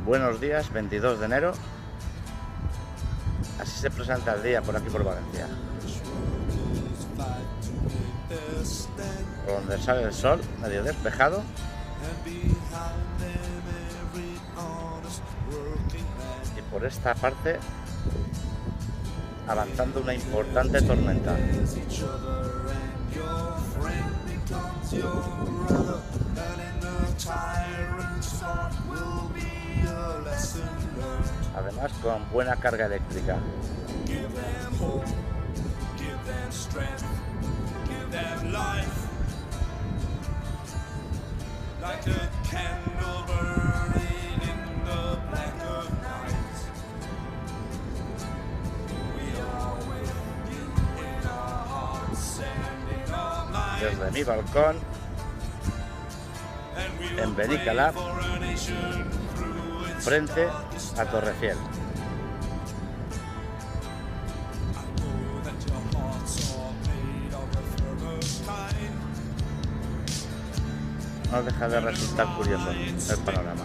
Buenos días, 22 de enero. Así se presenta el día por aquí por Valencia. Por donde sale el sol, medio despejado. Y por esta parte, avanzando una importante tormenta. Además con buena carga eléctrica. Desde mi balcón en Benicalap, frente a Torrefiel. No deja de resultar curioso el panorama.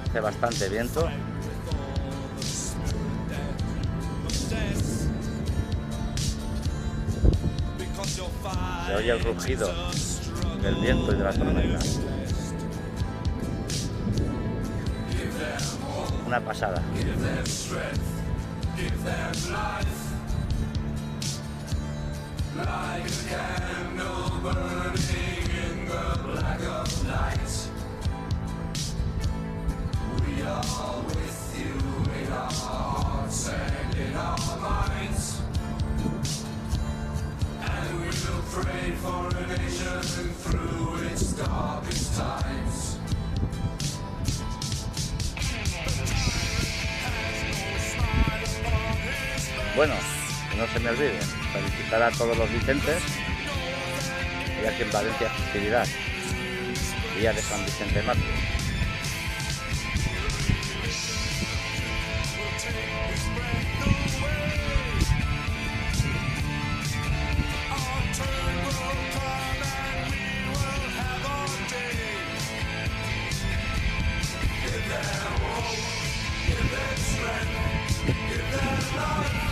Hace bastante viento. Se oye el rugido del viento y de la tormenta. Una pasada. Bueno, que no se me olvide felicitar a todos los Vicentes. Y aquí en Valencia festividad, día de San Vicente Mártir. Give them life.